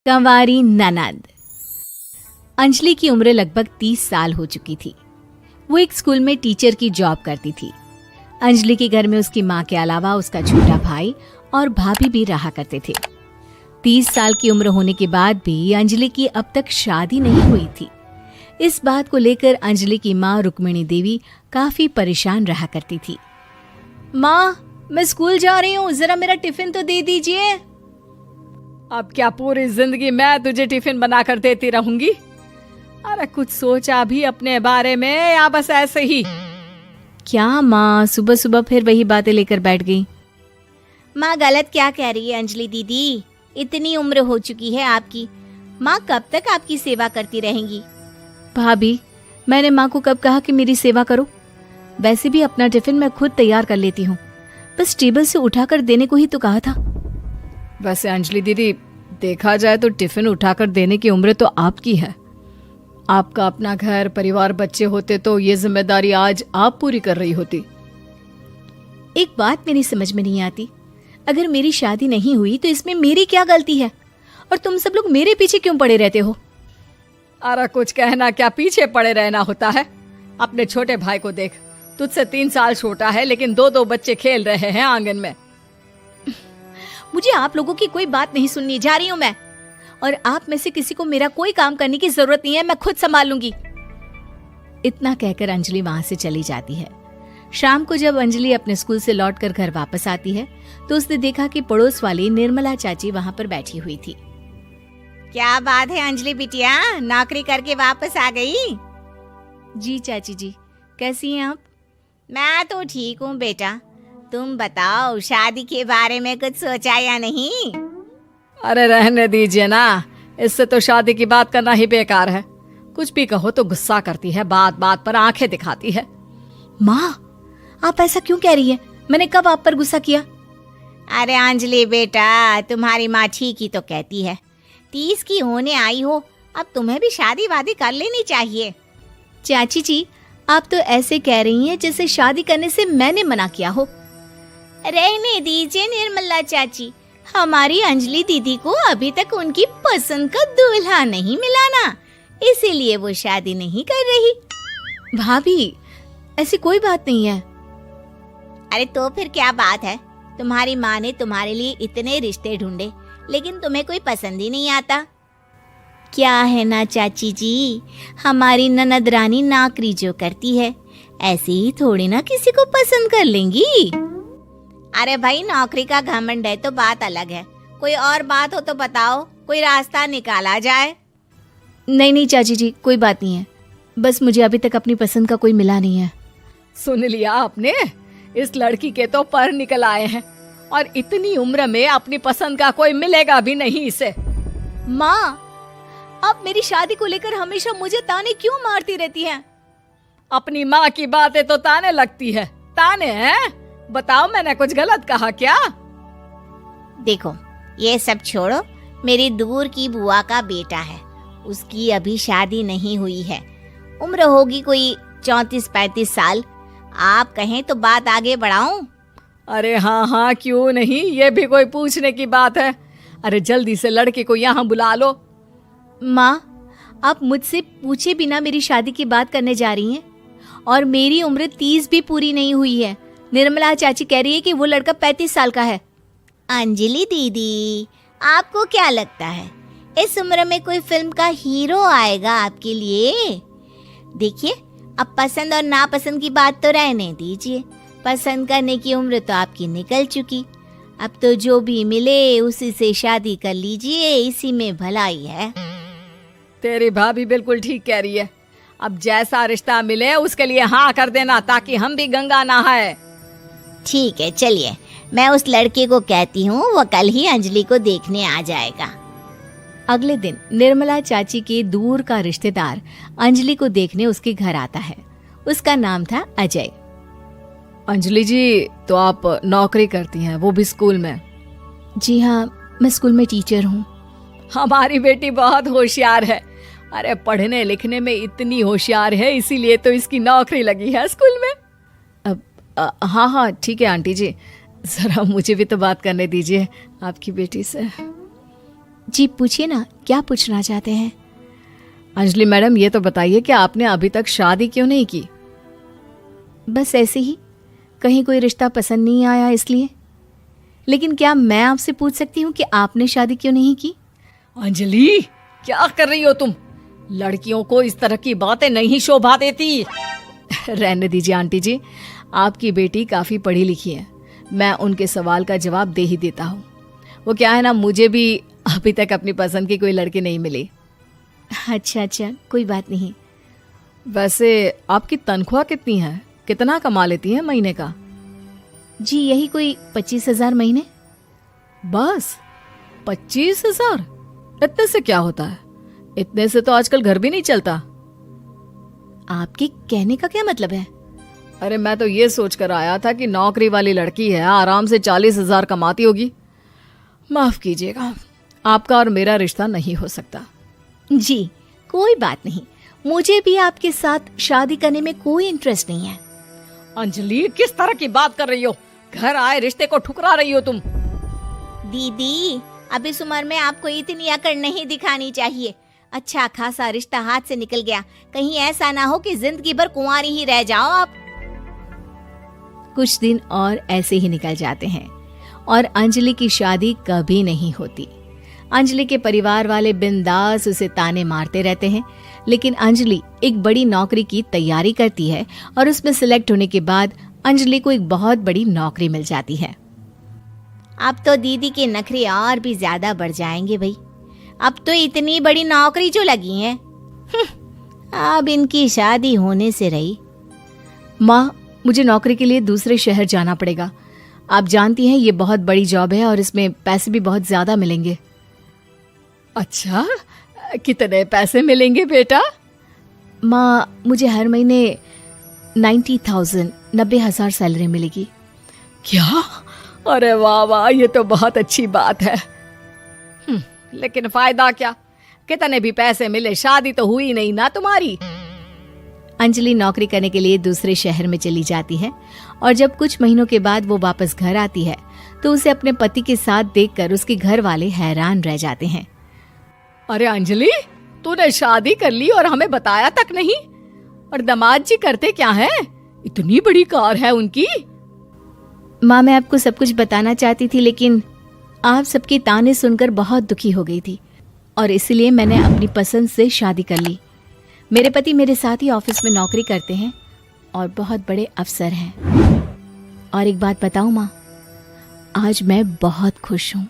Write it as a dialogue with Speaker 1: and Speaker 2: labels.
Speaker 1: कंवारी ननद। अंजलि की उम्र लगभग 30 साल हो चुकी थी। वो एक स्कूल में टीचर की जॉब करती थी। अंजलि के घर में उसकी माँ के अलावा उसका छोटा भाई और भाभी भी रहा करते थे। 30 साल की उम्र होने के बाद भी अंजलि की अब तक शादी नहीं हुई थी। इस बात को लेकर अंजलि की माँ रुक्मिणी देवी काफी परेशान रहा करती थी। माँ, मैं स्कूल जा रही हूँ, जरा मेरा टिफिन तो दे दीजिए।
Speaker 2: अब क्या पूरी जिंदगी मैं तुझे टिफिन बनाकर देती रहूंगी? अरे कुछ सोचा भी अपने बारे में या बस ऐसे ही?
Speaker 1: क्या माँ, सुबह सुबह फिर वही बातें लेकर बैठ गई।
Speaker 3: माँ गलत क्या कह रही है अंजलि दीदी? इतनी उम्र हो चुकी है आपकी, माँ कब तक आपकी सेवा करती रहेंगी?
Speaker 1: भाभी, मैंने माँ को कब कहा कि मेरी सेवा करो? वैसे भी अपना टिफिन मैं खुद तैयार कर लेती हूँ, बस टेबल से उठाकर देने को ही तो कहा था।
Speaker 2: वैसे अंजलि दीदी, देखा जाए तो टिफिन उठाकर देने की उम्र तो आपकी है। आपका अपना घर परिवार बच्चे होते तो ये जिम्मेदारी आज आप पूरी कर रही होती।
Speaker 1: एक बात मेरी समझ में नहीं आती, अगर मेरी शादी नहीं हुई तो इसमें मेरी क्या गलती है और तुम सब लोग मेरे पीछे क्यों पड़े रहते हो?
Speaker 2: अरे कुछ कहना क्या पीछे पड़े रहना होता है? अपने छोटे भाई को देख, तुझसे 3 साल छोटा है लेकिन 2 बच्चे खेल रहे हैं आंगन में।
Speaker 1: मुझे आप लोगों की कोई बात नहीं सुननी, जा रही हूँ मैं। और आप में से किसी को मेरा कोई काम करने की जरूरत नहीं है, मैं खुद संभाल लूंगी। इतना कहकर अंजलि वहां से चली जाती है। शाम को जब अंजलि अपने स्कूल से लौटकर घर वापस आती है तो उसने देखा कि पड़ोस वाली निर्मला चाची वहां पर बैठी हुई थी।
Speaker 3: क्या बात है अंजलि बिटिया, नौकरी करके वापस आ गई?
Speaker 1: जी चाची जी, कैसी हैं आप?
Speaker 3: मैं तो ठीक हूँ बेटा, तुम बताओ शादी के बारे में कुछ सोचा या नहीं?
Speaker 2: अरे रहने दीजिए ना, इससे तो शादी की बात करना ही बेकार है। कुछ भी कहो तो गुस्सा करती है, बात बात पर आंखें दिखाती है।
Speaker 1: माँ, आप ऐसा क्यों कह रही हैं? मैंने कब आप पर गुस्सा किया?
Speaker 3: अरे अंजलि बेटा, तुम्हारी माँ ठीक ही तो कहती है। 30 की होने आई हो, अब तुम्हें भी शादी वादी कर लेनी चाहिए।
Speaker 1: चाची जी, आप तो ऐसे कह रही हैं जैसे शादी करने से मैंने मना किया हो।
Speaker 3: रहने दीजिए निर्मला चाची, हमारी अंजलि दीदी को अभी तक उनकी पसंद का दूल्हा नहीं मिला ना, इसीलिए वो शादी नहीं कर रही।
Speaker 1: भाभी, ऐसी कोई बात नहीं है।
Speaker 3: अरे तो फिर क्या बात है? तुम्हारी माँ ने तुम्हारे लिए इतने रिश्ते ढूंढे लेकिन तुम्हें कोई पसंद ही नहीं आता। क्या है ना चाची जी, हमारी ननद रानी नौकरी जो करती है, ऐसे ही थोड़ी ना किसी को पसंद कर लेंगी। अरे भाई, नौकरी का घमंड है तो बात अलग है, कोई और बात हो तो बताओ, कोई रास्ता निकाला जाए।
Speaker 1: नहीं चाची जी, कोई बात नहीं है, बस मुझे अभी तक अपनी पसंद का कोई मिला नहीं है।
Speaker 2: सुन लिया आपने? इस लड़की के तो पर निकल आए हैं और इतनी उम्र में अपनी पसंद का कोई मिलेगा भी नहीं इसे।
Speaker 1: माँ, आप मेरी शादी को लेकर हमेशा मुझे ताने क्यों मारती रहती हैं?
Speaker 2: अपनी माँ की बातें तो ताने लगती है। ताने हैं? बताओ, मैंने कुछ गलत कहा क्या?
Speaker 3: देखो, ये सब छोड़ो, मेरी दूर की बुआ का बेटा है, उसकी अभी शादी नहीं हुई है, उम्र होगी कोई 34-35 साल। आप कहें तो बात आगे बढ़ाऊं?
Speaker 2: अरे हाँ, क्यों नहीं, ये भी कोई पूछने की बात है। अरे जल्दी से लड़के को यहाँ बुला लो।
Speaker 1: माँ, आप मुझसे पूछे बिना मेरी शादी की बात करने जा रही हैं और मेरी उम्र 30 भी पूरी नहीं हुई है। निर्मला चाची कह रही है कि वो लड़का 35 साल का है।
Speaker 3: अंजलि दीदी, आपको क्या लगता है इस उम्र में कोई फिल्म का हीरो आएगा आपके लिए? देखिए, अब पसंद और नापसंद की बात तो रहने दीजिए, पसंद करने की उम्र तो आपकी निकल चुकी। अब तो जो भी मिले उसी से शादी कर लीजिए, इसी में भलाई है।
Speaker 2: तेरी भाभी बिल्कुल ठीक कह रही है। अब जैसा रिश्ता मिले उसके लिए हाँ कर देना, ताकि हम भी गंगा नहाए।
Speaker 3: ठीक है, चलिए मैं उस लड़के को कहती हूँ, वो कल ही अंजलि को देखने आ जाएगा।
Speaker 1: अगले दिन निर्मला चाची के दूर का रिश्तेदार अंजलि को देखने उसके घर आता है। उसका नाम था अजय।
Speaker 2: अंजलि जी, तो आप नौकरी करती हैं, वो भी स्कूल में?
Speaker 1: जी हाँ, मैं स्कूल में टीचर हूँ।
Speaker 2: हमारी बेटी बहुत होशियार है। अरे पढ़ने लिखने में इतनी होशियार है, इसीलिए तो इसकी नौकरी लगी है स्कूल में।
Speaker 1: हाँ, ठीक है आंटी जी, जरा मुझे भी तो बात करने दीजिए आपकी बेटी से। जी पूछिए ना, क्या पूछना चाहते हैं?
Speaker 2: अंजलि मैडम, ये तो बताइए कि आपने अभी तक शादी क्यों नहीं की?
Speaker 1: बस ऐसे ही, कहीं कोई रिश्ता पसंद नहीं आया इसलिए। लेकिन क्या मैं आपसे पूछ सकती हूँ कि आपने शादी क्यों नहीं की?
Speaker 2: अंजलि, क्या कर रही हो तुम? लड़कियों को इस तरह की बातें नहीं शोभा देती। रहने दीजिए आंटी जी, आपकी बेटी काफी पढ़ी लिखी है, मैं उनके सवाल का जवाब दे ही देता हूँ। वो क्या है ना, मुझे भी अभी तक अपनी पसंद की कोई लड़की नहीं मिली।
Speaker 1: अच्छा अच्छा, कोई बात नहीं।
Speaker 2: वैसे आपकी तनख्वाह कितनी है? कितना कमा लेती हैं महीने का?
Speaker 1: जी यही कोई 25,000 महीने।
Speaker 2: बस 25,000? इतने से क्या होता है? इतने से तो आजकल घर भी नहीं चलता।
Speaker 1: आपके कहने का क्या मतलब है?
Speaker 2: अरे मैं तो ये सोचकर आया था कि नौकरी वाली लड़की है, आराम से 40,000 कमाती होगी। माफ कीजिएगा, आपका और मेरा रिश्ता नहीं हो सकता।
Speaker 1: जी कोई बात नहीं, मुझे भी आपके साथ शादी करने में कोई इंटरेस्ट नहीं है।
Speaker 2: अंजलि, किस तरह की बात कर रही हो? घर आए रिश्ते को ठुकरा रही हो तुम।
Speaker 3: दीदी, अब इस उम्र में आपको इतनी अकड़ नहीं दिखानी चाहिए। अच्छा खासा रिश्ता हाथ से निकल गया, कहीं ऐसा ना हो कि जिंदगी भर कुंवारी ही रह जाओ आप।
Speaker 1: कुछ दिन और ऐसे ही निकल जाते हैं और अंजलि की शादी कभी नहीं होती। अंजलि के परिवार वाले बिंदास उसे ताने मारते रहते हैं, लेकिन अंजलि एक बड़ी नौकरी की तैयारी करती है और उसमें सिलेक्ट होने के बाद अंजलि को एक बहुत बड़ी नौकरी मिल जाती है।
Speaker 3: अब तो दीदी के नखरे और भी ज्यादा बढ़ जाएंगे भाई। अब तो इतनी बड़ी नौकरी जो लगी है, अब इनकी शादी होने से रही।
Speaker 1: माँ, मुझे नौकरी के लिए दूसरे शहर जाना पड़ेगा। आप जानती हैं ये बहुत बड़ी जॉब है और इसमें पैसे भी बहुत ज्यादा मिलेंगे।
Speaker 2: अच्छा, कितने पैसे मिलेंगे बेटा?
Speaker 1: माँ, मुझे हर महीने 90,000 सैलरी मिलेगी।
Speaker 2: क्या? अरे वाह वाह, ये तो बहुत अच्छी बात है। लेकिन फायदा क्या? कितने भी पैसे मिले, शादी तो हुई नहीं ना तुम्हारी।
Speaker 1: अंजलि नौकरी करने के लिए दूसरे शहर में चली जाती है और जब कुछ महीनों के बाद वो वापस घर आती है तो उसे अपने पति के साथ देखकर उसके घर वाले हैरान रह जाते हैं।
Speaker 2: अरे अंजलि, तूने शादी कर ली और हमें बताया तक नहीं। और दामाद जी करते क्या हैं? इतनी बड़ी कार है उनकी।
Speaker 1: माँ, मैं आपको सब कुछ बताना चाहती थी, लेकिन आप सबके ताने सुनकर बहुत दुखी हो गई थी और इसलिए मैंने अपनी पसंद से शादी कर ली। मेरे पति मेरे साथ ही ऑफिस में नौकरी करते हैं और बहुत बड़े अफसर हैं। और एक बात बताऊं माँ, आज मैं बहुत खुश हूँ।